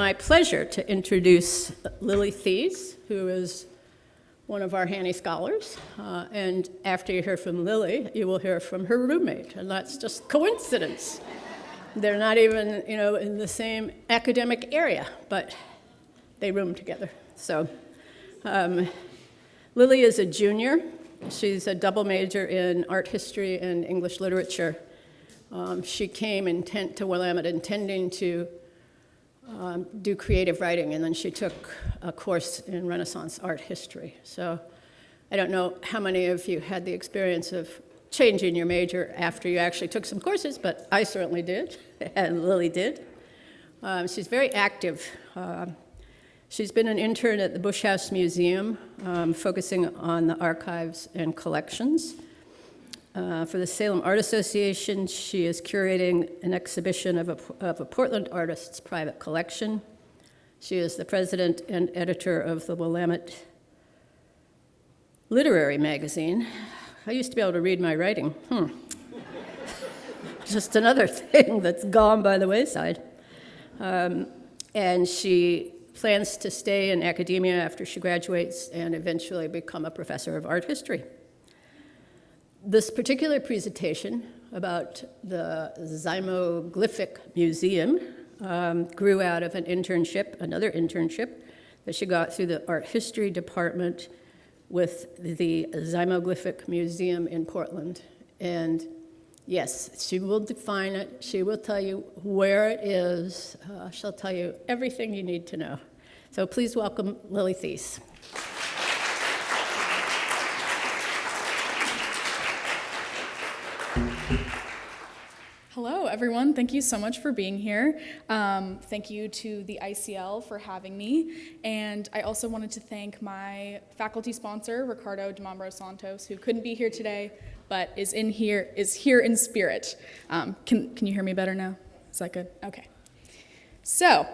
my pleasure to introduce Lily Thies, who is one of our Hanny scholars. And after you hear from Lily, you will hear from her roommate, and that's just coincidence. They're not even, in the same academic area, but they room together. So Lily is a junior. She's a double major in art history and English literature. She came to Willamette intending to do creative writing, and then she took a course in Renaissance art history. So I don't know how many of you had the experience of changing your major after you actually took some courses, but I certainly did, and Lily did. She's very active. She's been an intern at the Bush House Museum, focusing on the archives and collections. For the Salem Art Association, she is curating an exhibition of a Portland artist's private collection. She is the president and editor of the Willamette Literary Magazine. I used to be able to read my writing. Just another thing that's gone by the wayside. And she plans to stay in academia after she graduates and eventually become a professor of art history. This particular presentation about the Zymoglyphic Museum grew out of another internship that she got through the art history department with the Zymoglyphic Museum in Portland. And yes, she will define it. She will tell you where it is. She'll tell you everything you need to know. So please welcome Lily Thies. Hello, everyone. Thank you so much for being here. Thank you to the ICL for having me. And I also wanted to thank my faculty sponsor, Ricardo DeMambro Santos, who couldn't be here today, but is here in spirit. Can you hear me better now? Is that good? Okay. So,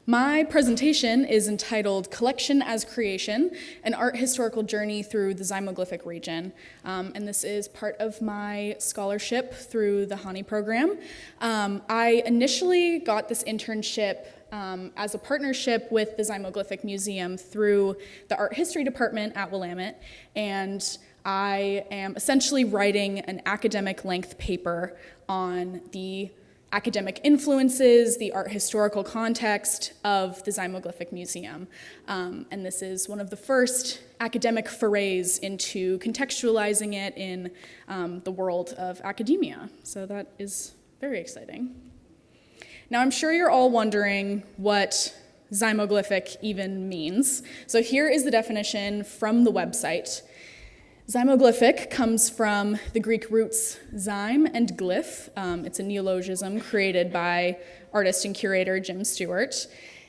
my presentation is entitled Collection as Creation, an Art Historical Journey Through the Zymoglyphic Region. And this is part of my scholarship through the Hani program. I initially got this internship as a partnership with the Zymoglyphic Museum through the art history department at Willamette. And I am essentially writing an academic length paper on the academic influences, the art historical context of the Zymoglyphic Museum. And this is one of the first academic forays into contextualizing it in the world of academia. So that is very exciting. Now, I'm sure you're all wondering what Zymoglyphic even means. So here is the definition from the website. Zymoglyphic comes from the Greek roots zyme and glyph. It's a neologism created by artist and curator Jim Stewart.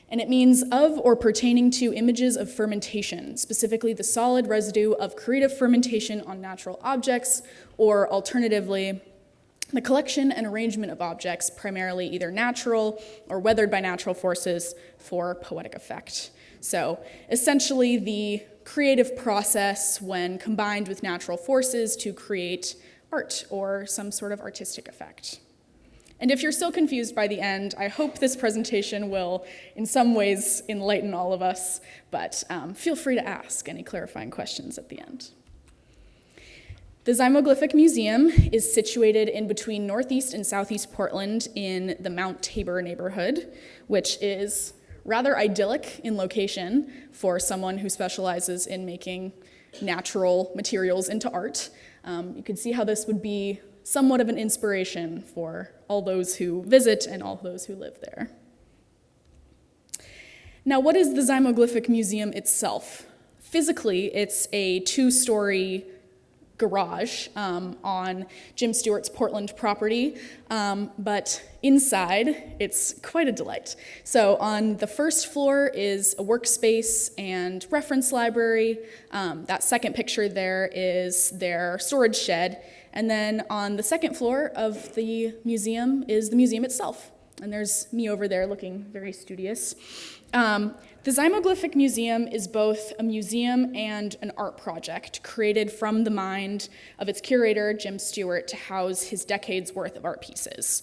And it means of or pertaining to images of fermentation, specifically the solid residue of creative fermentation on natural objects, or alternatively, the collection and arrangement of objects, primarily either natural or weathered by natural forces for poetic effect. So essentially the creative process when combined with natural forces to create art or some sort of artistic effect. And if you're still confused by the end, I hope this presentation will in some ways enlighten all of us, but feel free to ask any clarifying questions at the end. The Zymoglyphic Museum is situated in between northeast and southeast Portland in the Mount Tabor neighborhood, which is rather idyllic in location for someone who specializes in making natural materials into art. You can see how this would be somewhat of an inspiration for all those who visit and all those who live there. Now, what is the Zymoglyphic Museum itself? Physically, it's a two-story garage on Jim Stewart's Portland property, but inside, it's quite a delight. So on the first floor is a workspace and reference library. That second picture there is their storage shed. And then on the second floor of the museum is the museum itself. And there's me over there looking very studious. The The Zymoglyphic Museum is both a museum and an art project created from the mind of its curator, Jim Stewart, to house his decades' worth of art pieces.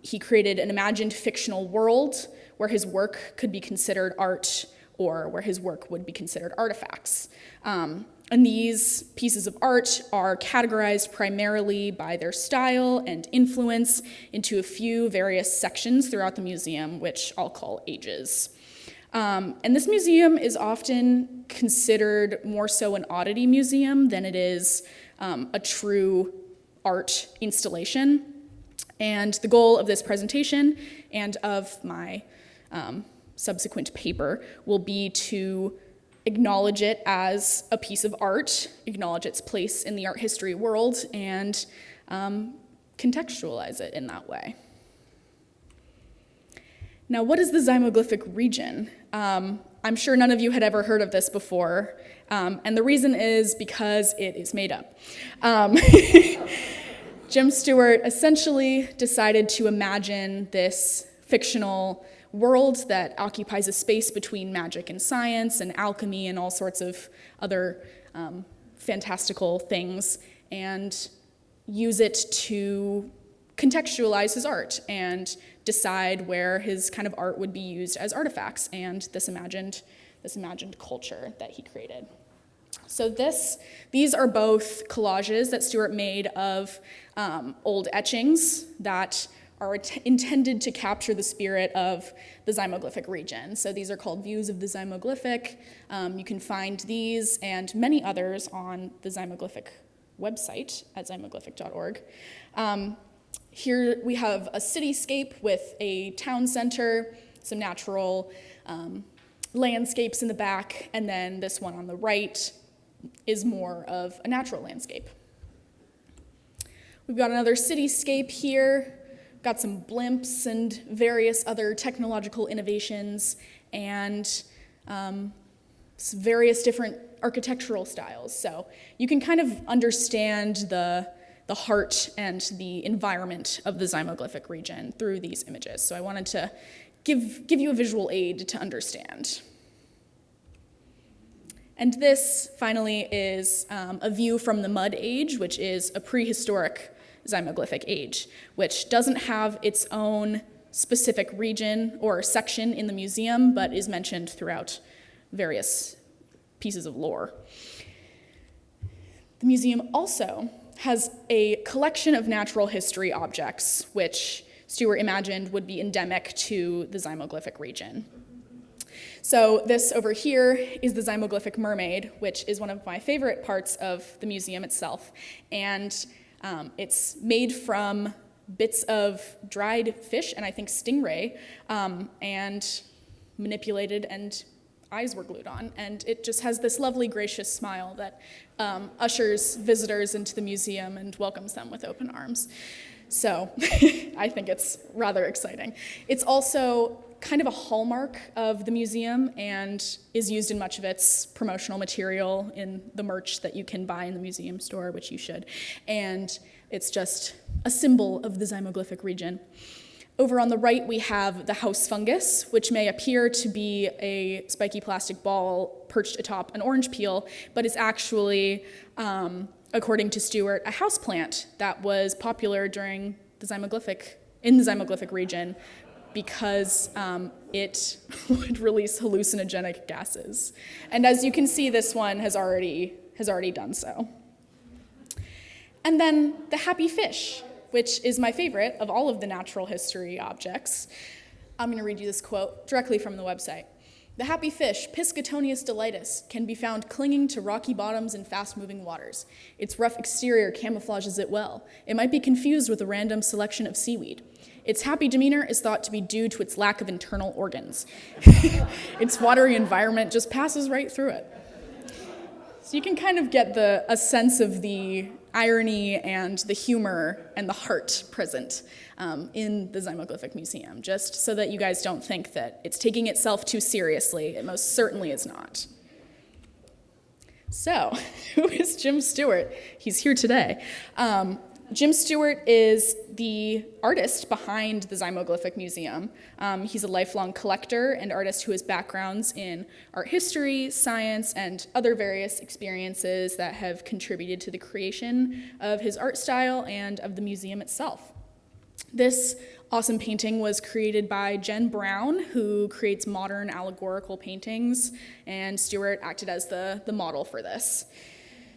He created an imagined fictional world where his work could be considered art or where his work would be considered artifacts. And these pieces of art are categorized primarily by their style and influence into a few various sections throughout the museum, which I'll call ages. And this museum is often considered more so an oddity museum than it is a true art installation. And the goal of this presentation and of my subsequent paper will be to acknowledge it as a piece of art, acknowledge its place in the art history world, and contextualize it in that way. Now, what is the Zymoglyphic region? I'm sure none of you had ever heard of this before, and the reason is because it is made up. Jim Stewart essentially decided to imagine this fictional world that occupies a space between magic and science and alchemy and all sorts of other fantastical things, and use it to contextualize his art and decide where his kind of art would be used as artifacts and this imagined culture that he created. So these are both collages that Stewart made of old etchings that are intended to capture the spirit of the Zymoglyphic region. So these are called Views of the Zymoglyphic. You can find these and many others on the Zymoglyphic website at zymoglyphic.org. Here we have a cityscape with a town center, some natural landscapes in the back, and then this one on the right is more of a natural landscape. We've got another cityscape here, got some blimps and various other technological innovations and various different architectural styles. So you can kind of understand the heart and the environment of the Zymoglyphic region through these images. So I wanted to give you a visual aid to understand. And this, finally, is a view from the Mud Age, which is a prehistoric Zymoglyphic age, which doesn't have its own specific region or section in the museum, but is mentioned throughout various pieces of lore. The museum also has a collection of natural history objects, which Stewart imagined would be endemic to the Zymoglyphic region. So this over here is the Zymoglyphic mermaid, which is one of my favorite parts of the museum itself. And it's made from bits of dried fish and I think stingray, and manipulated, and eyes were glued on. And it just has this lovely, gracious smile that ushers visitors into the museum and welcomes them with open arms. So I think it's rather exciting. It's also kind of a hallmark of the museum and is used in much of its promotional material in the merch that you can buy in the museum store, which you should. And it's just a symbol of the Zymoglyphic region. Over on the right, we have the house fungus, which may appear to be a spiky plastic ball perched atop an orange peel, but is actually, according to Stewart, a houseplant that was popular during in the Zymoglyphic region because it would release hallucinogenic gases. And as you can see, this one has already done so. And then the happy fish, which is my favorite of all of the natural history objects. I'm going to read you this quote directly from the website. The happy fish, Piscotonius delightus, can be found clinging to rocky bottoms and fast-moving waters. Its rough exterior camouflages it well. It might be confused with a random selection of seaweed. Its happy demeanor is thought to be due to its lack of internal organs. Its watery environment just passes right through it. So you can kind of get a sense of the irony and the humor and the heart present in the Zymoglyphic Museum, just so that you guys don't think that it's taking itself too seriously. It most certainly is not. So, who is Jim Stewart? He's here today. Jim Stewart is the artist behind the Zymoglyphic Museum. He's a lifelong collector and artist who has backgrounds in art history, science, and other various experiences that have contributed to the creation of his art style and of the museum itself. This awesome painting was created by Jen Brown, who creates modern allegorical paintings, and Stewart acted as the model for this.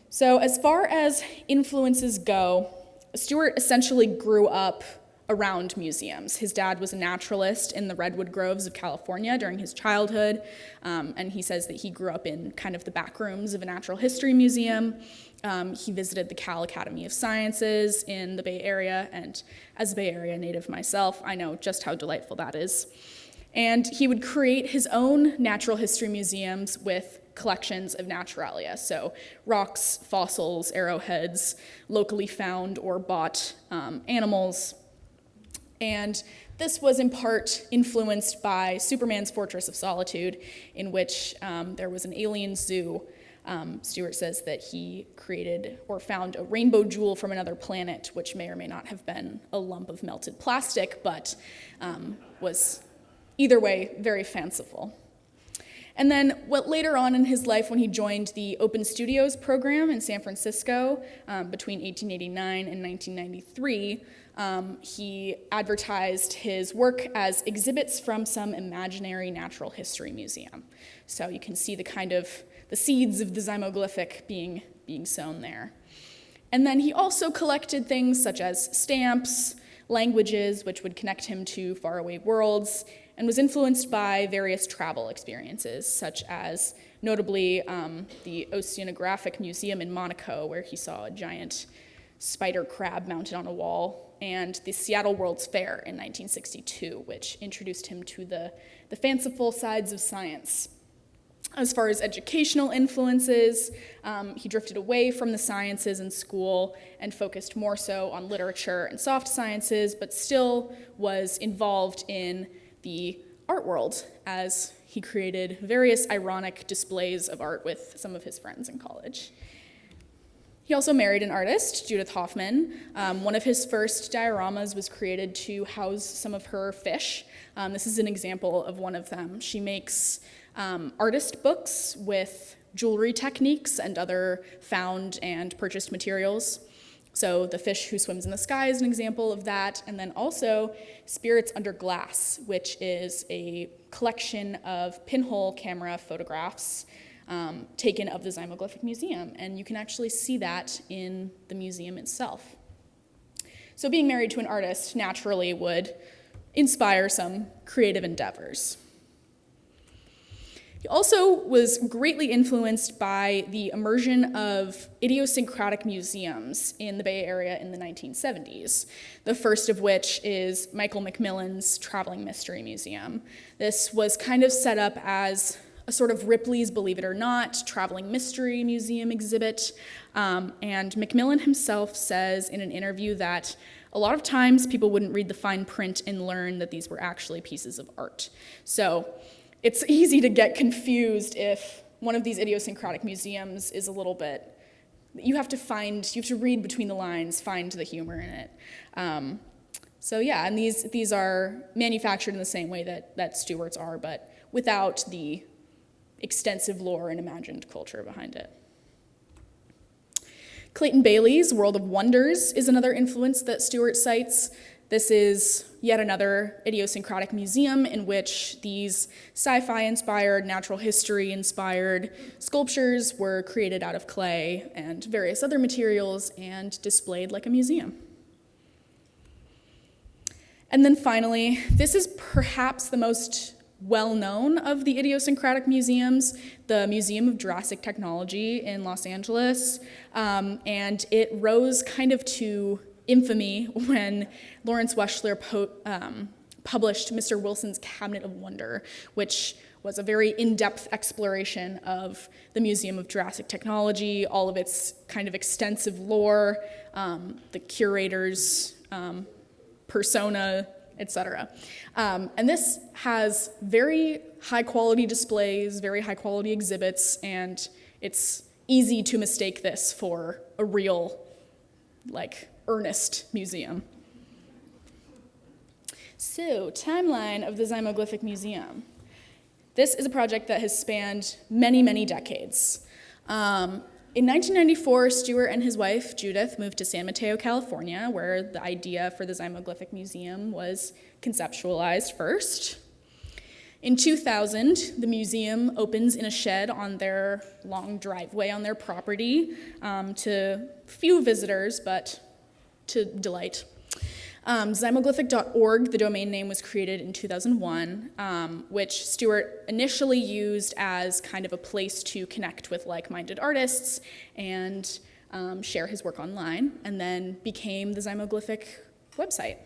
So as far as influences go, Stewart essentially grew up around museums. His dad was a naturalist in the redwood groves of California during his childhood, and he says that he grew up in kind of the back rooms of a natural history museum. He visited the Cal Academy of Sciences in the Bay Area, and as a Bay Area native myself, I know just how delightful that is. And he would create his own natural history museums with collections of naturalia, so rocks, fossils, arrowheads, locally found or bought animals. And this was in part influenced by Superman's Fortress of Solitude, in which there was an alien zoo. Stewart says that he created or found a rainbow jewel from another planet, which may or may not have been a lump of melted plastic, but was either way very fanciful. And then later on in his life, when he joined the Open Studios program in San Francisco between 1889 and 1993, he advertised his work as exhibits from some imaginary natural history museum. So you can see the seeds of the Zymoglyphic being sown there. And then he also collected things such as stamps, languages, which would connect him to faraway worlds, and was influenced by various travel experiences, such as notably the Oceanographic Museum in Monaco, where he saw a giant spider crab mounted on a wall, and the Seattle World's Fair in 1962, which introduced him to the fanciful sides of science. As far as educational influences, he drifted away from the sciences in school and focused more so on literature and soft sciences, but still was involved in the art world as he created various ironic displays of art with some of his friends in college. He also married an artist, Judith Hoffman. One of his first dioramas was created to house some of her fish. This is an example of one of them. She makes artist books with jewelry techniques and other found and purchased materials. So the fish who swims in the sky is an example of that, and then also Spirits Under Glass, which is a collection of pinhole camera photographs taken of the Zymoglyphic Museum, and you can actually see that in the museum itself. So being married to an artist naturally would inspire some creative endeavors. He also was greatly influenced by the immersion of idiosyncratic museums in the Bay Area in the 1970s, the first of which is Michael McMillan's Traveling Mystery Museum. This was kind of set up as a sort of Ripley's Believe It or Not traveling mystery museum exhibit, and McMillan himself says in an interview that a lot of times people wouldn't read the fine print and learn that these were actually pieces of art. So it's easy to get confused if one of these idiosyncratic museums is a little bit, you have to read between the lines, find the humor in it. So yeah, and these are manufactured in the same way that Stewart's are, but without the extensive lore and imagined culture behind it. Clayton Bailey's World of Wonders is another influence that Stewart cites. This is yet another idiosyncratic museum in which these sci-fi-inspired, natural history-inspired sculptures were created out of clay and various other materials and displayed like a museum. And then finally, this is perhaps the most well-known of the idiosyncratic museums, the Museum of Jurassic Technology in Los Angeles, and it rose kind of to infamy when Lawrence Weschler published Mr. Wilson's Cabinet of Wonder, which was a very in-depth exploration of the Museum of Jurassic Technology, all of its kind of extensive lore, the curator's persona, etc. And this has very high-quality displays, very high-quality exhibits, and it's easy to mistake this for a real, earnest museum. So, timeline of the Zymoglyphic Museum. This is a project that has spanned many, many decades. In 1994, Stuart and his wife, Judith, moved to San Mateo, California, where the idea for the Zymoglyphic Museum was conceptualized first. In 2000, the museum opens in a shed on their long driveway on their property to few visitors, but to delight. Zymoglyphic.org, the domain name, was created in 2001, which Stuart initially used as kind of a place to connect with like-minded artists and share his work online, and then became the Zymoglyphic website.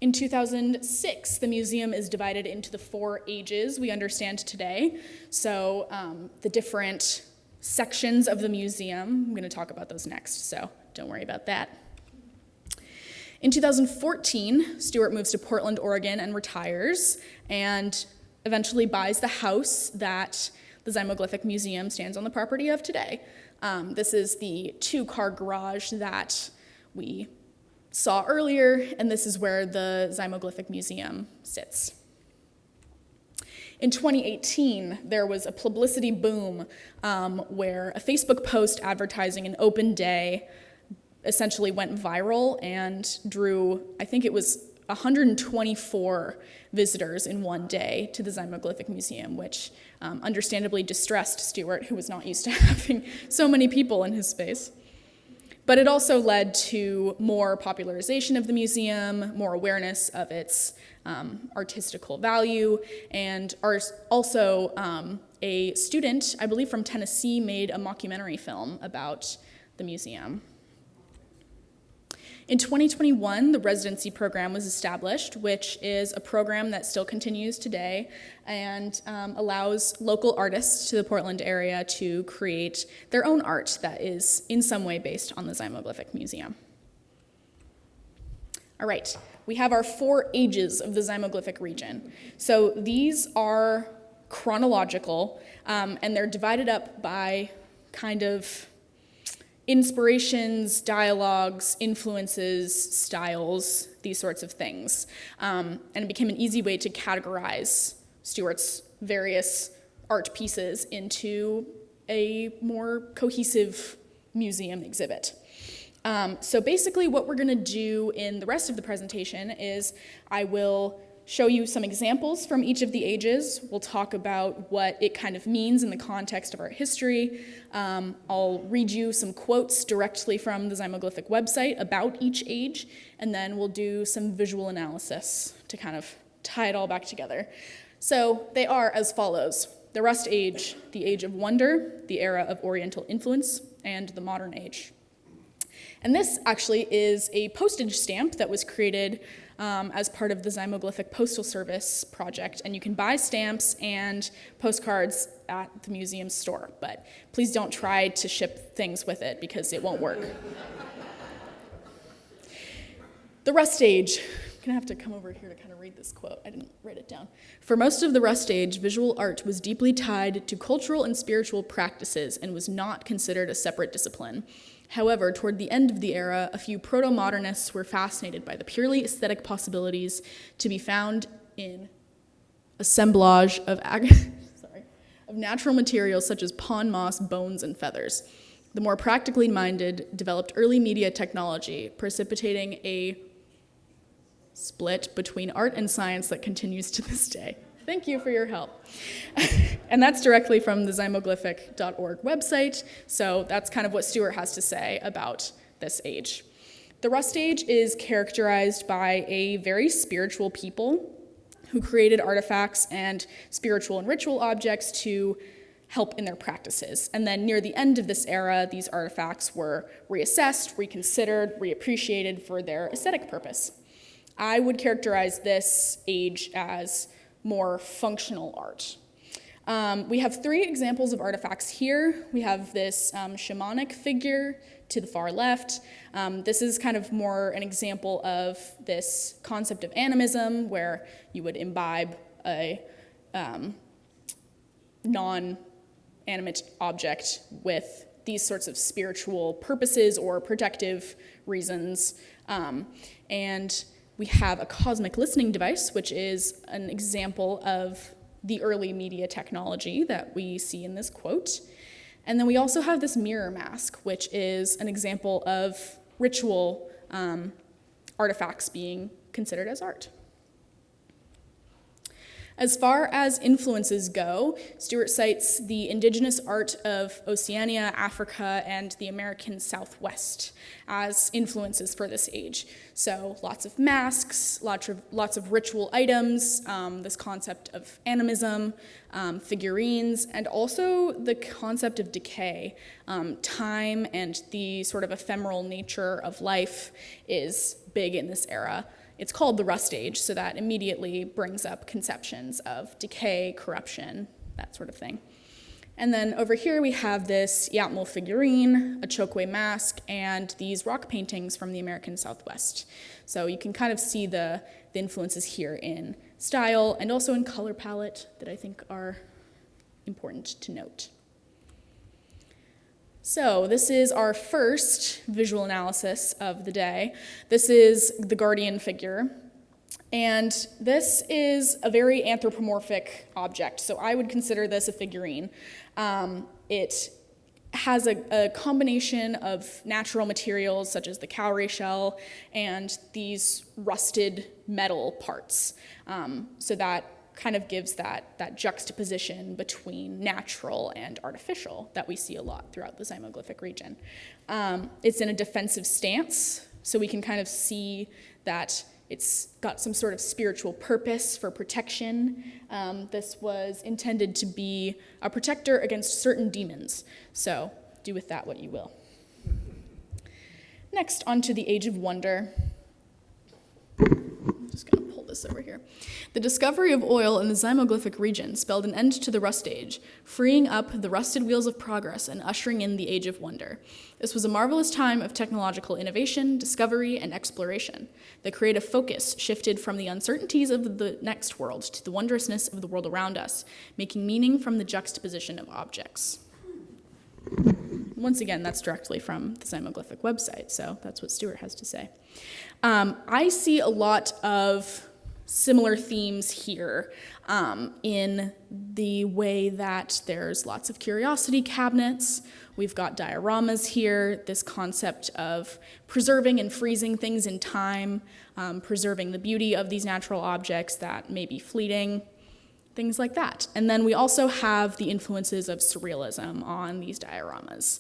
In 2006, the museum is divided into the 4 ages we understand today. So the different sections of the museum, I'm going to talk about those next, so don't worry about that. In 2014, Stuart moves to Portland, Oregon, and retires, and eventually buys the house that the Zymoglyphic Museum stands on the property of today. This is the 2-car garage that we saw earlier, and this is where the Zymoglyphic Museum sits. In 2018, there was a publicity boom where a Facebook post advertising an open day essentially went viral and drew, I think it was 124 visitors in one day to the Zymoglyphic Museum, which understandably distressed Stuart, who was not used to having so many people in his space. But it also led to more popularization of the museum, more awareness of its artistical value, and also a student, I believe from Tennessee, made a mockumentary film about the museum. In 2021, the residency program was established, which is a program that still continues today and allows local artists to the Portland area to create their own art that is in some way based on the Zymoglyphic Museum. All right, we have our 4 ages of the Zymoglyphic region. So these are chronological, and they're divided up by kind of inspirations, dialogues, influences, styles, these sorts of things. And it became an easy way to categorize Stuart's various art pieces into a more cohesive museum exhibit. So basically what we're gonna do in the rest of the presentation is I will show you some examples from each of the ages. We'll talk about what it kind of means in the context of art history. I'll read you some quotes directly from the Zymoglyphic website about each age, and then we'll do some visual analysis to kind of tie it all back together. So they are as follows: the Rust Age, the Age of Wonder, the era of Oriental influence, and the Modern Age. And this actually is a postage stamp that was created as part of the Zymoglyphic Postal Service project, and you can buy stamps and postcards at the museum store, but please don't try to ship things with it because it won't work. The Rust Age. I'm gonna have to come over here to kind of read this quote. I didn't write it down. For most of the Rust Age, visual art was deeply tied to cultural and spiritual practices and was not considered a separate discipline. However, toward the end of the era, a few proto-modernists were fascinated by the purely aesthetic possibilities to be found in assemblage of natural materials such as pond moss, bones, and feathers. The more practically minded developed early media technology, precipitating a split between art and science that continues to this day. Thank you for your help. And that's directly from the Zymoglyphic.org website, so that's kind of what Stuart has to say about this age. The Rust Age is characterized by a very spiritual people who created artifacts and spiritual and ritual objects to help in their practices. And then near the end of this era, these artifacts were reassessed, reconsidered, reappreciated for their aesthetic purpose. I would characterize this age as more functional art. We have 3 examples of artifacts here. We have this shamanic figure to the far left. This is kind of more an example of this concept of animism, where you would imbibe a non-animate object with these sorts of spiritual purposes or protective reasons. And we have a cosmic listening device, which is an example of the early media technology that we see in this quote. And then we also have this mirror mask, which is an example of ritual artifacts being considered as art. As far as influences go, Stewart cites the indigenous art of Oceania, Africa, and the American Southwest as influences for this age. So lots of masks, lots of ritual items, this concept of animism, figurines, and also the concept of decay. Time and the sort of ephemeral nature of life is big in this era. It's called the Rust Age, so that immediately brings up conceptions of decay, corruption, that sort of thing. And then over here we have this Yatmal figurine, a chokwe mask, and these rock paintings from the American Southwest. So you can kind of see the influences here in style and also in color palette that I think are important to note. So this is our first visual analysis of the day. This is the guardian figure, and this is a very anthropomorphic object, so I would consider this a figurine. It has a combination of natural materials such as the cowrie shell and these rusted metal parts, so that kind of gives that juxtaposition between natural and artificial that we see a lot throughout the Zymoglyphic region. It's in a defensive stance, so we can kind of see that it's got some sort of spiritual purpose for protection. This was intended to be a protector against certain demons, so do with that what you will. Next, on to the Age of Wonder. I'm just going to pull this over here. The discovery of oil in the Zymoglyphic region spelled an end to the Rust Age, freeing up the rusted wheels of progress and ushering in the Age of Wonder. This was a marvelous time of technological innovation, discovery, and exploration. The creative focus shifted from the uncertainties of the next world to the wondrousness of the world around us, making meaning from the juxtaposition of objects. Once again, that's directly from the Zymoglyphic website, so that's what Stewart has to say. I see a lot of similar themes here in the way that there's lots of curiosity cabinets. We've got dioramas here, this concept of preserving and freezing things in time, preserving the beauty of these natural objects that may be fleeting, things like that. And then we also have the influences of surrealism on these dioramas.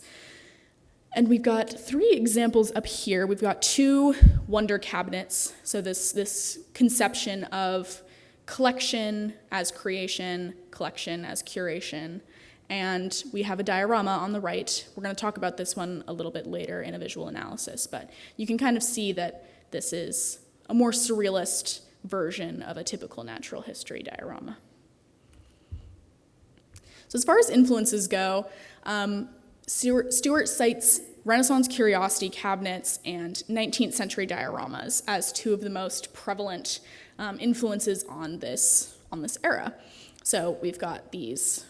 And we've got 3 examples up here. We've got 2 wonder cabinets, so this conception of collection as creation, collection as curation, and we have a diorama on the right. We're going to talk about this one a little bit later in a visual analysis, but you can kind of see that this is a more surrealist version of a typical natural history diorama. So as far as influences go, Stewart cites Renaissance curiosity cabinets and 19th century dioramas as 2 of the most prevalent influences on this era. So we've got these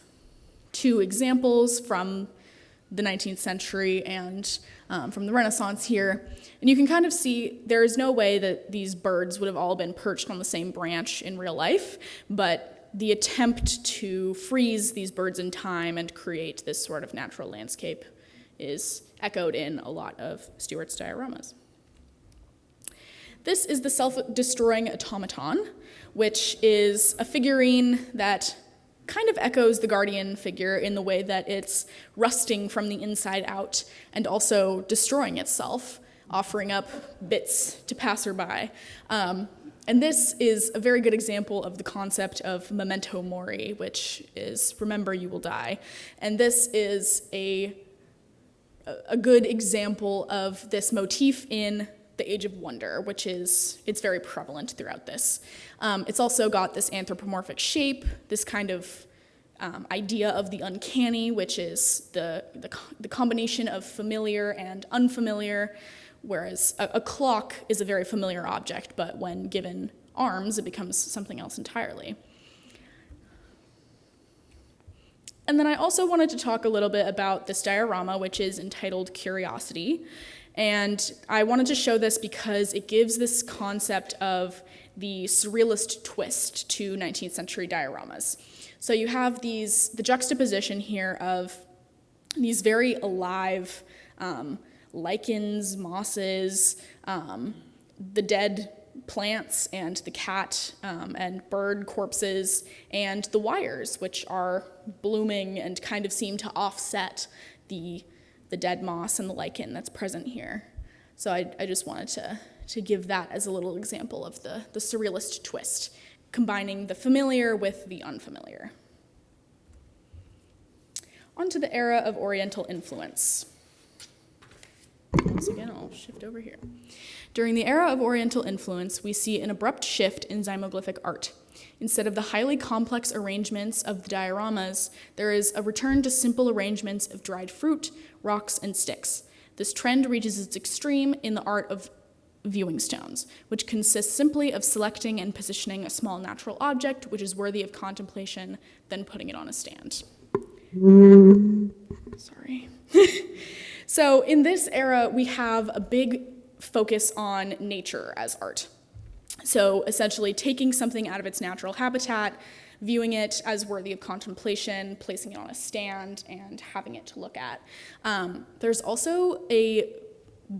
2 examples from the 19th century and from the Renaissance here. And you can kind of see there is no way that these birds would have all been perched on the same branch in real life, but the attempt to freeze these birds in time and create this sort of natural landscape is echoed in a lot of Stewart's dioramas. This is the self-destroying automaton, which is a figurine that kind of echoes the guardian figure in the way that it's rusting from the inside out and also destroying itself, offering up bits to passerby. And this is a very good example of the concept of memento mori, which is remember you will die. And this is a good example of this motif in the Age of Wonder, which it's very prevalent throughout this. It's also got this anthropomorphic shape, this kind of idea of the uncanny, which is the combination of familiar and unfamiliar, whereas a clock is a very familiar object, but when given arms, it becomes something else entirely. And then I also wanted to talk a little bit about this diorama, which is entitled Curiosity. And I wanted to show this because it gives this concept of the surrealist twist to 19th century dioramas. So you have the juxtaposition here of these very alive lichens, mosses, the dead plants and the cat and bird corpses, and the wires, which are blooming and kind of seem to offset the dead moss and the lichen that's present here. So I just wanted to give that as a little example of the surrealist twist, combining the familiar with the unfamiliar. On to the era of Oriental influence. Once again, I'll shift over here. During the era of Oriental influence, we see an abrupt shift in Zymoglyphic art. Instead of the highly complex arrangements of the dioramas, there is a return to simple arrangements of dried fruit, rocks, and sticks. This trend reaches its extreme in the art of viewing stones, which consists simply of selecting and positioning a small natural object which is worthy of contemplation, then putting it on a stand. Sorry. So in this era, we have a big focus on nature as art. So essentially taking something out of its natural habitat, viewing it as worthy of contemplation, placing it on a stand, and having it to look at. There's also a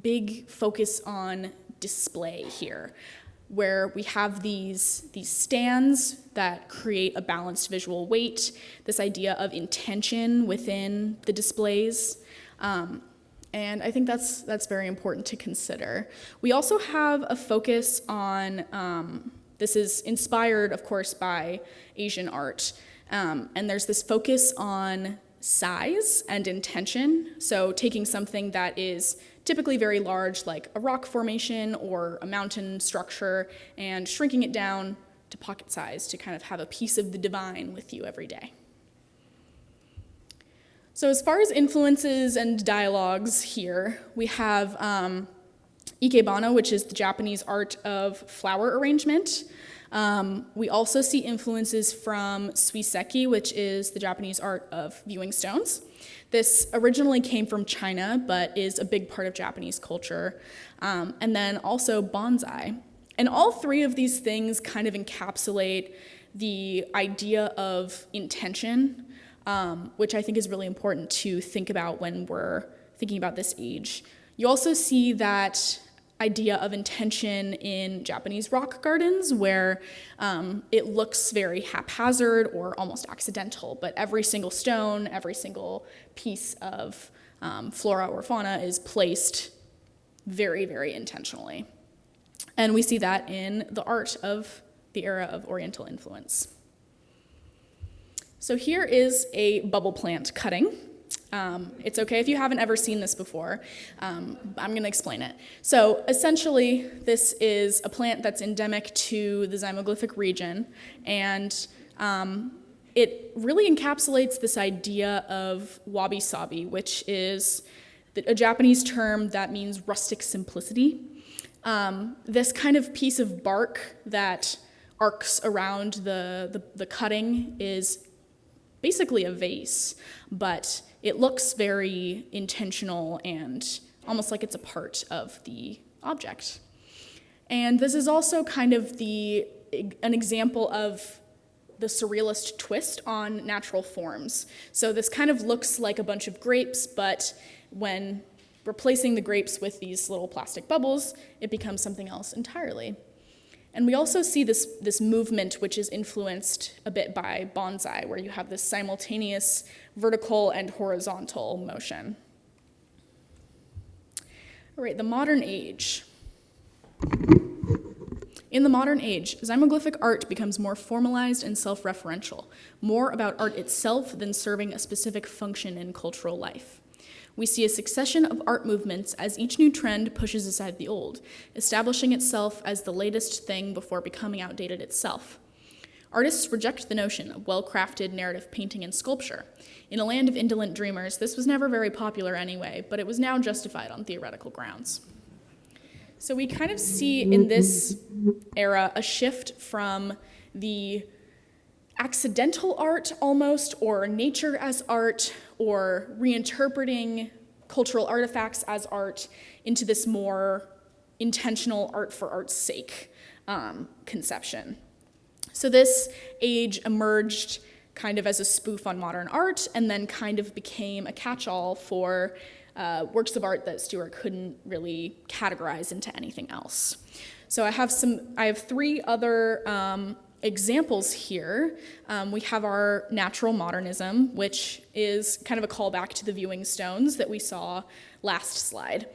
big focus on display here, where we have these stands that create a balanced visual weight, this idea of intention within the displays. And I think that's very important to consider. We also have a focus on, this is inspired, of course, by Asian art, and there's this focus on size and intention. So taking something that is typically very large, like a rock formation or a mountain structure, and shrinking it down to pocket size to kind of have a piece of the divine with you every day. So as far as influences and dialogues here, we have ikebana, which is the Japanese art of flower arrangement. We also see influences from suiseki, which is the Japanese art of viewing stones. This originally came from China, but is a big part of Japanese culture. And then also bonsai. And all three of these things kind of encapsulate the idea of intention, which I think is really important to think about when we're thinking about this age. You also see that idea of intention in Japanese rock gardens, where it looks very haphazard or almost accidental, but every single stone, every single piece of flora or fauna is placed very, very intentionally. And we see that in the art of the era of Oriental influence. So here is a bubble plant cutting. It's okay if you haven't ever seen this before. I'm going to explain it. So essentially, this is a plant that's endemic to the Zymoglyphic region, and it really encapsulates this idea of wabi-sabi, which is a Japanese term that means rustic simplicity. This kind of piece of bark that arcs around the cutting is basically a vase, but it looks very intentional and almost like it's a part of the object. And this is also kind of an example of the surrealist twist on natural forms. So this kind of looks like a bunch of grapes, but when replacing the grapes with these little plastic bubbles, it becomes something else entirely. And we also see this movement, which is influenced a bit by bonsai, where you have this simultaneous vertical and horizontal motion. All right, the modern age. In the modern age, Zymoglyphic art becomes more formalized and self-referential, more about art itself than serving a specific function in cultural life. We see a succession of art movements as each new trend pushes aside the old, establishing itself as the latest thing before becoming outdated itself. Artists reject the notion of well-crafted narrative painting and sculpture. In a land of indolent dreamers, this was never very popular anyway, but it was now justified on theoretical grounds. So we kind of see in this era a shift from the accidental art almost, or nature as art, or reinterpreting cultural artifacts as art into this more intentional art for art's sake conception. So this age emerged kind of as a spoof on modern art, and then kind of became a catch-all for works of art that Stuart couldn't really categorize into anything else. So I have three other examples here. We have our natural modernism, which is kind of a callback to the viewing stones that we saw last slide.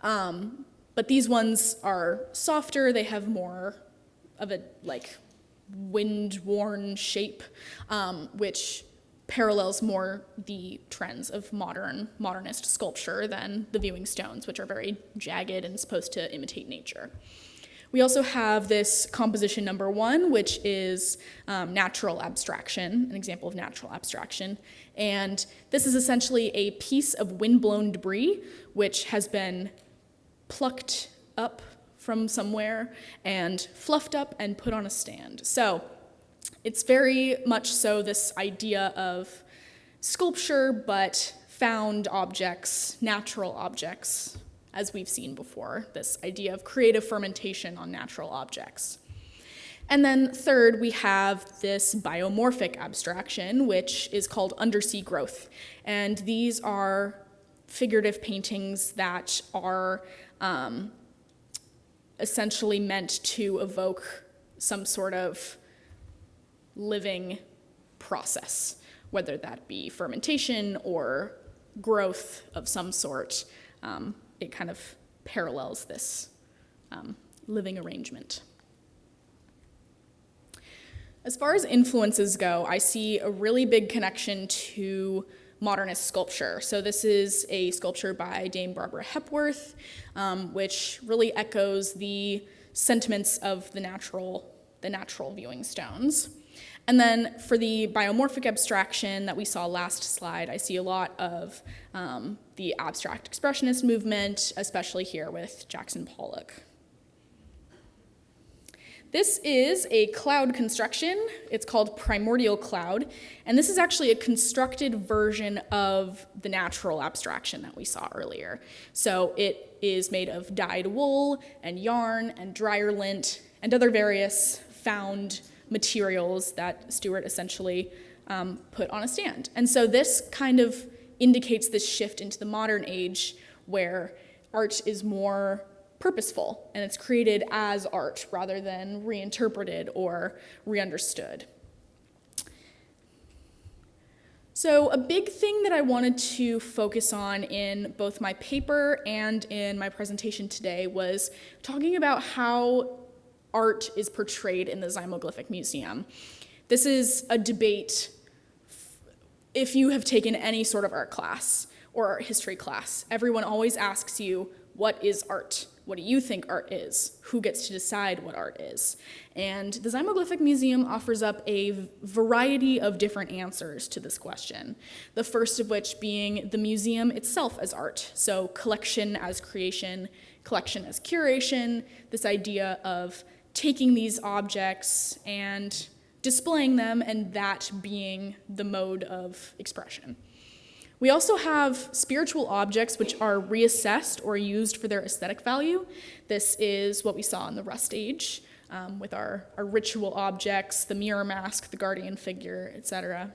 But these ones are softer, they have more of a wind-worn shape, which parallels more the trends of modernist sculpture than the viewing stones, which are very jagged and supposed to imitate nature. We also have this composition number 1, which is natural abstraction, an example of natural abstraction. And this is essentially a piece of windblown debris, which has been plucked up from somewhere and fluffed up and put on a stand. So it's very much so this idea of sculpture, but found objects, natural objects, as we've seen before, this idea of creative fermentation on natural objects. And then third, we have this biomorphic abstraction, which is called undersea growth. And these are figurative paintings that are essentially meant to evoke some sort of living process, whether that be fermentation or growth of some sort. It kind of parallels this living arrangement. As far as influences go, I see a really big connection to modernist sculpture. So this is a sculpture by Dame Barbara Hepworth, which really echoes the sentiments of the natural viewing stones. And then for the biomorphic abstraction that we saw last slide, I see a lot of the abstract expressionist movement, especially here with Jackson Pollock. This is a cloud construction. It's called Primordial Cloud, and this is actually a constructed version of the natural abstraction that we saw earlier. So it is made of dyed wool and yarn and dryer lint and other various found materials that Stuart essentially put on a stand. And so this kind of indicates this shift into the modern age where art is more purposeful and it's created as art rather than reinterpreted or reunderstood. So a big thing that I wanted to focus on in both my paper and in my presentation today was talking about how art is portrayed in the Zymoglyphic Museum. This is a debate if you have taken any sort of art class or art history class. Everyone always asks you, what is art? What do you think art is? Who gets to decide what art is? And the Zymoglyphic Museum offers up a variety of different answers to this question. The first of which being the museum itself as art. So collection as creation, collection as curation, this idea of taking these objects and displaying them and that being the mode of expression. We also have spiritual objects which are reassessed or used for their aesthetic value. This is what we saw in the Rust Age with our ritual objects, the mirror mask, the guardian figure, etc.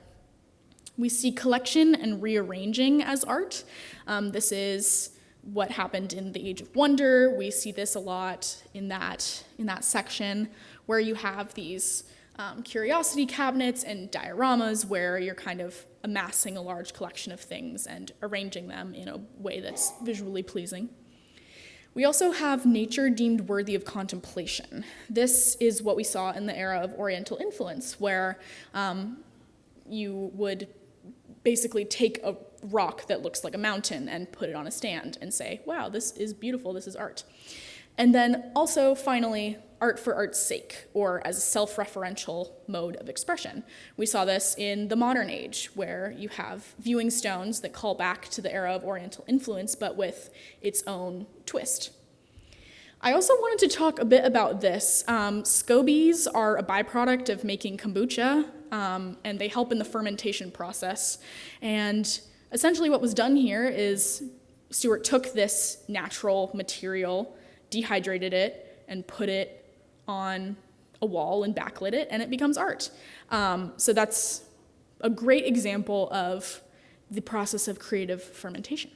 We see collection and rearranging as art. This is what happened in the Age of Wonder. We see this a lot in that section where you have these curiosity cabinets and dioramas where you're kind of amassing a large collection of things and arranging them in a way that's visually pleasing. We also have nature deemed worthy of contemplation. This is what we saw in the era of Oriental influence, where you would basically take a rock that looks like a mountain and put it on a stand and say, wow, this is beautiful, this is art. And then also, finally, art for art's sake, or as a self-referential mode of expression. We saw this in the modern age, where you have viewing stones that call back to the era of Oriental influence, but with its own twist. I also wanted to talk a bit about this. Scobies are a byproduct of making kombucha, and they help in the fermentation process. And essentially what was done here is Stuart took this natural material, dehydrated it, and put it on a wall and backlit it, and it becomes art. So that's a great example of the process of creative fermentation.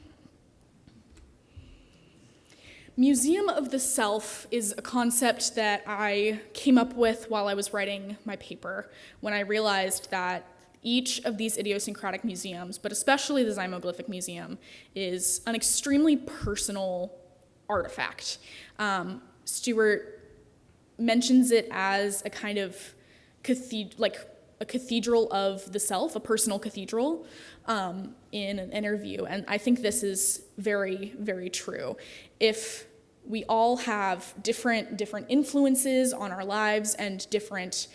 Museum of the Self is a concept that I came up with while I was writing my paper, when I realized that each of these idiosyncratic museums, but especially the Zymoglyphic Museum, is an extremely personal artifact. Stuart mentions it as a kind of a cathedral of the self, a personal cathedral, in an interview. And I think this is very, very true. If we all have different influences on our lives and different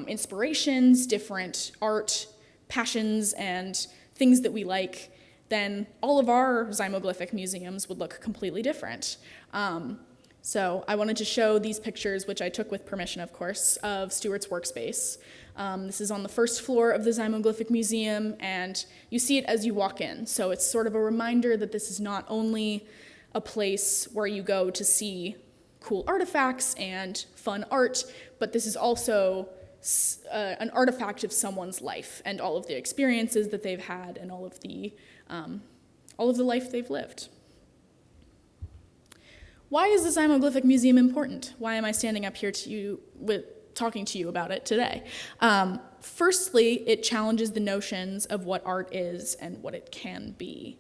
inspirations, different art passions and things that we like, then all of our Zymoglyphic museums would look completely different. So I wanted to show these pictures, which I took with permission, of course, of Stuart's workspace. This is on the first floor of the Zymoglyphic Museum, and you see it as you walk in. So it's sort of a reminder that this is not only a place where you go to see cool artifacts and fun art, but this is also an artifact of someone's life and all of the experiences that they've had and all of the life they've lived. Why is the Zymoglyphic Museum important? Why am I standing up here talking to you about it today? Firstly, it challenges the notions of what art is and what it can be.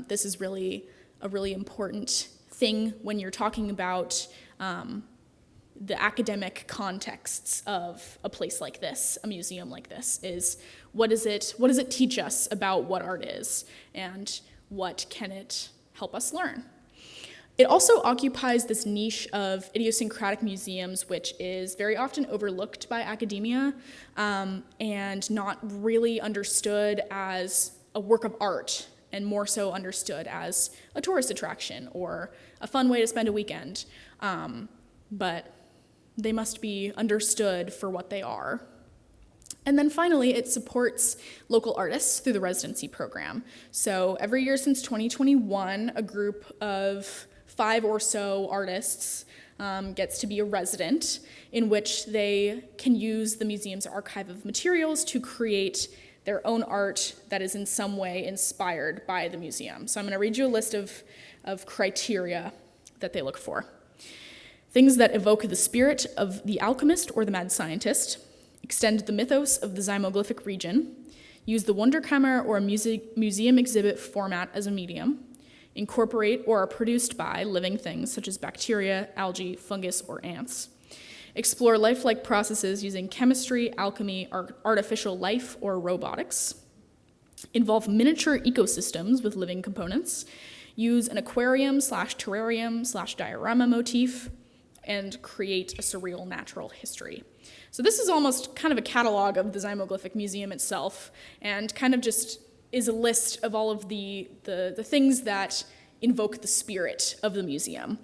This is really a really important thing when you're talking about the academic contexts of a place like this, a museum like this, is what does it teach us about what art is, and what can it help us learn? It also occupies this niche of idiosyncratic museums, which is very often overlooked by academia and not really understood as a work of art, and more so understood as a tourist attraction or a fun way to spend a weekend. But they must be understood for what they are. And then finally, it supports local artists through the residency program. So every year since 2021, a group of 5 or so artists gets to be a resident, in which they can use the museum's archive of materials to create their own art that is in some way inspired by the museum. So I'm going to read you a list of criteria that they look for. Things that evoke the spirit of the alchemist or the mad scientist, extend the mythos of the Zymoglyphic region, use the Wunderkammer or a museum exhibit format as a medium, incorporate or are produced by living things such as bacteria, algae, fungus, or ants, explore lifelike processes using chemistry, alchemy, artificial life, or robotics, involve miniature ecosystems with living components, use an aquarium/terrarium/diorama motif, and create a surreal natural history. So this is almost kind of a catalog of the Zymoglyphic Museum itself, and kind of just is a list of all of the things that invoke the spirit of the museum.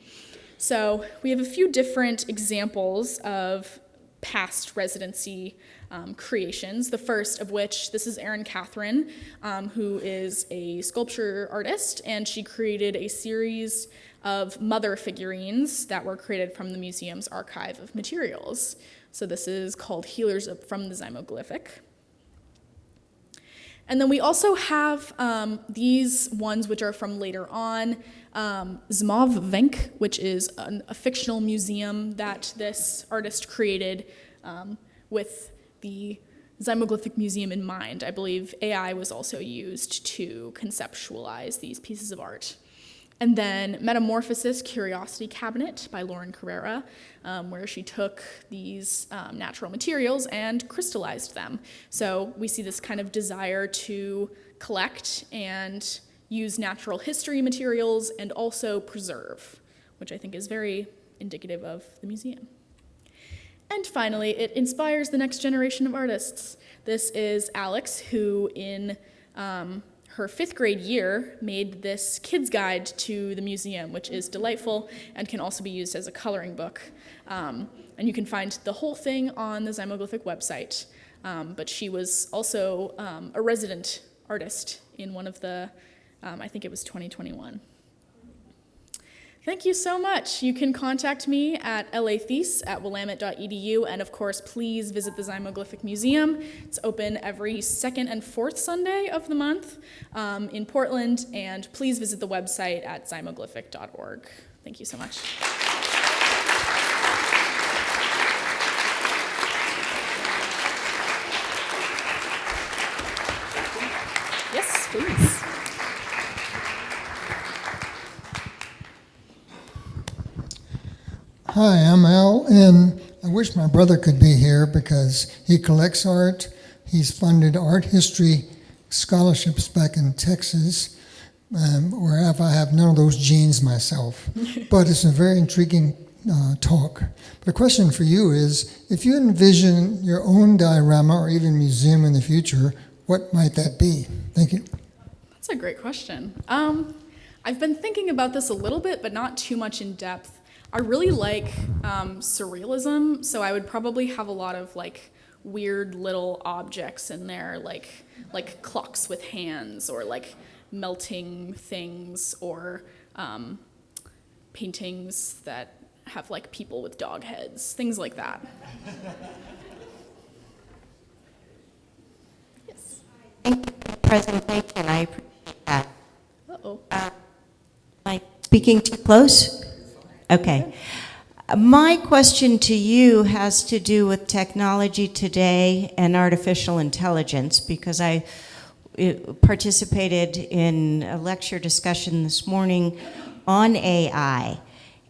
So we have a few different examples of past residency creations, the first of which, this is Erin Catherine, who is a sculpture artist, and she created a series of mother figurines that were created from the museum's archive of materials. So this is called Healers from the Zymoglyphic. And then we also have these ones which are from later on, Zymoglyphic, which is a fictional museum that this artist created with the Zymoglyphic Museum in mind. I believe AI was also used to conceptualize these pieces of art. And then Metamorphosis Curiosity Cabinet by Lauren Carrera, where she took these natural materials and crystallized them. So we see this kind of desire to collect and use natural history materials and also preserve, which I think is very indicative of the museum. And finally, it inspires the next generation of artists. This is Alex, who in her 5th grade year made this kid's guide to the museum, which is delightful and can also be used as a coloring book. And you can find the whole thing on the Zymoglyphic website. But she was also a resident artist in one of the, I think it was 2021. Thank you so much. You can contact me at lathes@willamette.edu, and of course, please visit the Zymoglyphic Museum. It's open every 2nd and 4th Sunday of the month in Portland, and please visit the website at zymoglyphic.org. Thank you so much. Yes, please. Hi, I'm Al, and I wish my brother could be here because he collects art. He's funded art history scholarships back in Texas, where I have none of those genes myself. But it's a very intriguing talk. But a question for you is, if you envision your own diorama or even museum in the future, what might that be? Thank you. That's a great question. I've been thinking about this a little bit, but not too much in depth. I really like surrealism, so I would probably have a lot of like weird little objects in there, like clocks with hands, or like melting things, or paintings that have like people with dog heads, things like that. Yes. Thank you for the presentation. I appreciate that. Uh-oh. Am I speaking too close? Okay. My question to you has to do with technology today and artificial intelligence, because I participated in a lecture discussion this morning on AI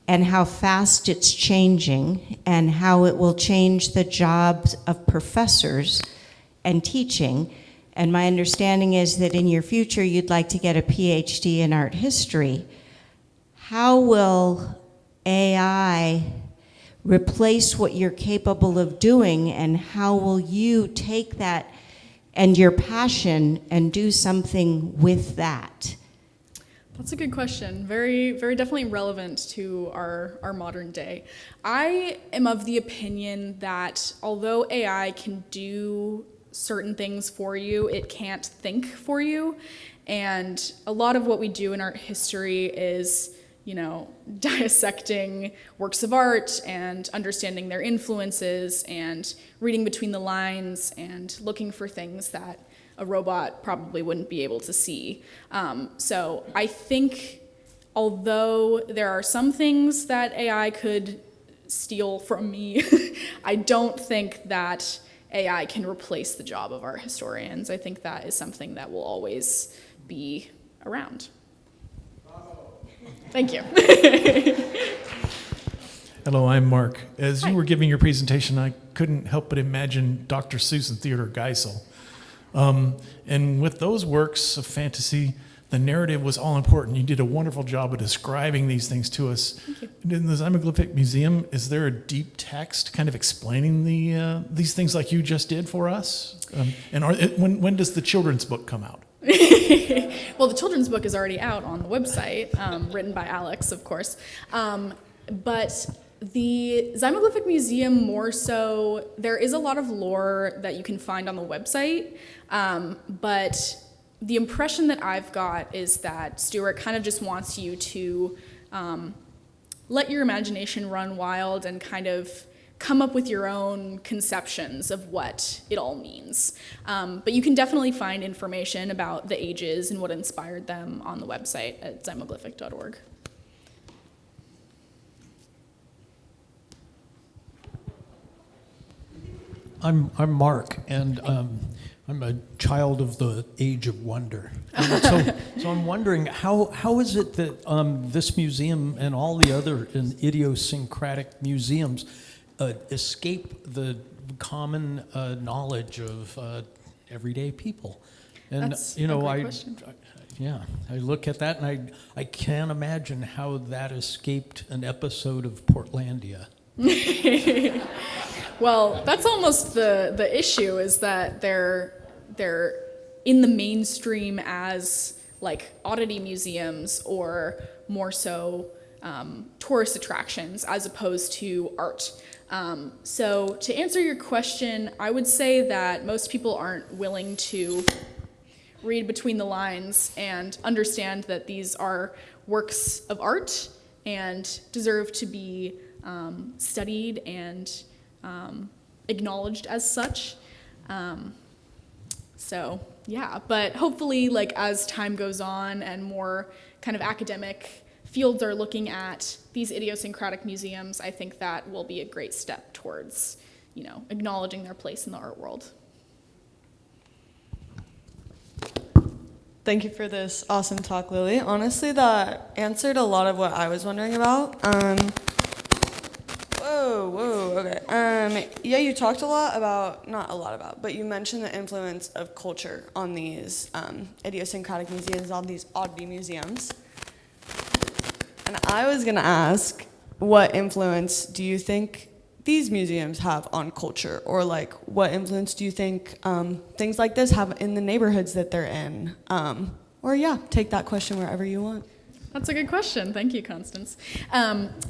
and how fast it's changing and how it will change the jobs of professors and teaching. And my understanding is that in your future you'd like to get a PhD in art history. How will AI replace what you're capable of doing, and how will you take that and your passion and do something with that? That's a good question. Very, very definitely relevant to our modern day. I am of the opinion that although AI can do certain things for you, it can't think for you. And a lot of what we do in art history is, dissecting works of art and understanding their influences and reading between the lines and looking for things that a robot probably wouldn't be able to see. So I think although there are some things that AI could steal from me, I don't think that AI can replace the job of art historians. I think that is something that will always be around. Thank you. Hello, I'm Mark. As you were giving your presentation, I couldn't help but imagine Dr. Seuss and Theodore Geisel. And with those works of fantasy, the narrative was all important. You did a wonderful job of describing these things to us. Thank you. In the Zymoglyphic Museum, is there a deep text kind of explaining these things like you just did for us? And when does the children's book come out? Well, the children's book is already out on the website, written by Alex, of course. But the Zymoglyphic Museum, more so, there is a lot of lore that you can find on the website, but the impression that I've got is that Stuart kind of just wants you to let your imagination run wild and kind of come up with your own conceptions of what it all means. But you can definitely find information about the ages and what inspired them on the website at zymoglyphic.org. I'm Mark, and I'm a child of the age of wonder. And so I'm wondering, how is it that this museum and all the other idiosyncratic museums escape the common knowledge of everyday people? And That's a great question. I look at that and I can't imagine how that escaped an episode of Portlandia. Well, that's almost the issue, is that they're in the mainstream as like oddity museums or more so tourist attractions as opposed to art. So to answer your question, I would say that most people aren't willing to read between the lines and understand that these are works of art and deserve to be studied and acknowledged as such. So yeah, but hopefully, like as time goes on and more kind of academic fields are looking at these idiosyncratic museums, I think that will be a great step towards, acknowledging their place in the art world. Thank you for this awesome talk, Lily. Honestly, that answered a lot of what I was wondering about. Okay. Yeah, you talked a lot about, not a lot about, but you mentioned the influence of culture on these idiosyncratic museums, on these oddity museums. And I was gonna ask, what influence do you think these museums have on culture? Or like, what influence do you think things like this have in the neighborhoods that they're in? Or yeah, take that question wherever you want. That's a good question. Thank you, Constance.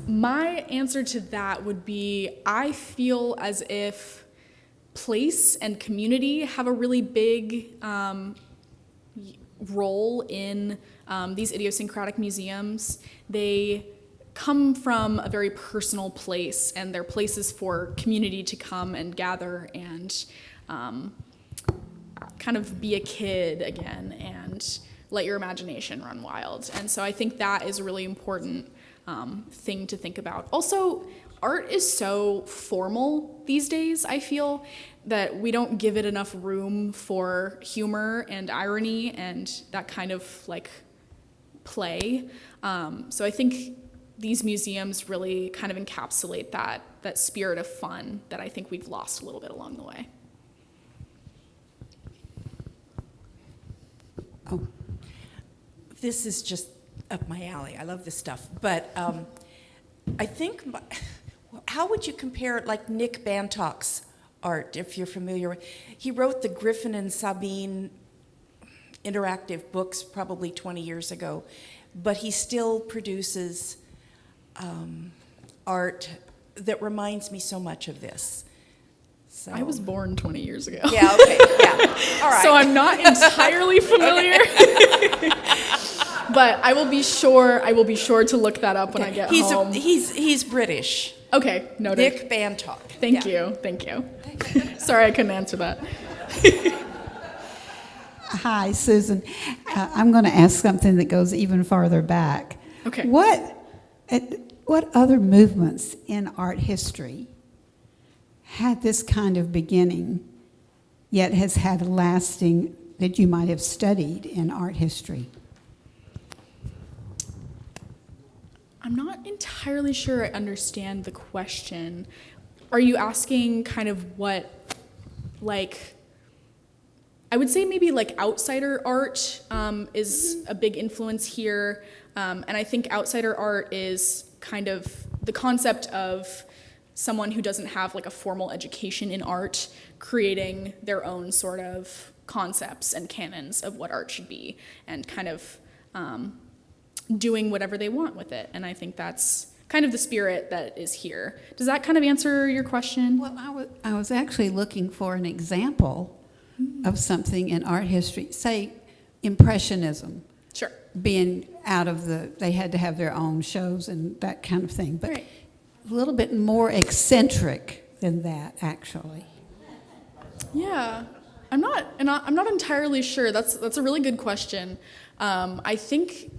My answer to that would be, I feel as if place and community have a really big role in these idiosyncratic museums. They come from a very personal place, and they're places for community to come and gather and kind of be a kid again and let your imagination run wild. And so I think that is a really important thing to think about. Also, art is so formal these days, I feel, that we don't give it enough room for humor and irony and that kind of like play. So I think these museums really kind of encapsulate that spirit of fun that I think we've lost a little bit along the way. Oh, this is just up my alley. I love this stuff. But I think, how would you compare like Nick Bantock's art, if you're familiar with? He wrote the Griffin and Sabine interactive books probably 20 years ago, but he still produces art that reminds me so much of this. So. I was born 20 years ago. Yeah, okay, yeah, all right. So I'm not entirely familiar. But I will be sure to look that up when I get home. He's British. Okay, noted. Nick Bantock. Thank you. Sorry I couldn't answer that. Hi, Susan. I'm going to ask something that goes even farther back. Okay. What other movements in art history had this kind of beginning, yet has had a lasting, that you might have studied in art history? I'm not entirely sure I understand the question. Are you asking kind of what, like, I would say maybe like outsider art is a big influence here. And I think outsider art is kind of the concept of someone who doesn't have like a formal education in art creating their own sort of concepts and canons of what art should be and kind of doing whatever they want with it. And I think that's kind of the spirit that is here. Does that kind of answer your question? Well, I was actually looking for an example of something in art history, say Impressionism. Sure. Being out of they had to have their own shows and that kind of thing, but Right. a little bit more eccentric than that, actually. Yeah, I'm not entirely sure. That's a really good question. I think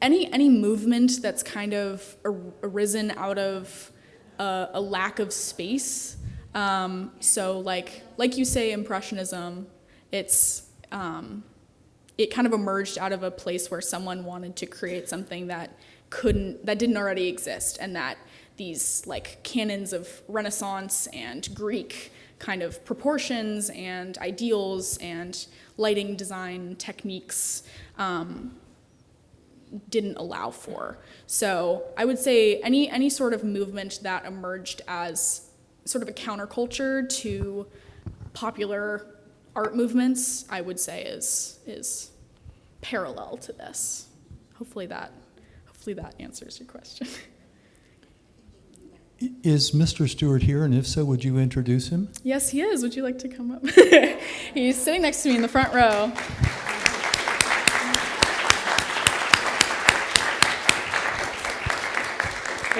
any movement that's kind of arisen out of a lack of space. So like you say, Impressionism, it kind of emerged out of a place where someone wanted to create something that didn't already exist, and that these like canons of Renaissance and Greek kind of proportions and ideals and lighting design techniques didn't allow for. So I would say any sort of movement that emerged as sort of a counterculture to popular art movements, I would say, is parallel to this. Hopefully that answers your question. Is Mr. Stewart here, and if so, would you introduce him? Yes, he is. Would you like to come up? He's sitting next to me in the front row.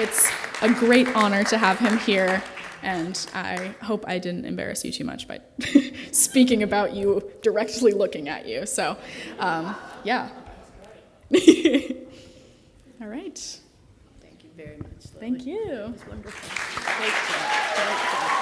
It's a great honor to have him here, and I hope I didn't embarrass you too much by speaking about you directly looking at you. So, yeah. All right. Thank you very much. Thank you. It was wonderful. Great job. Great job.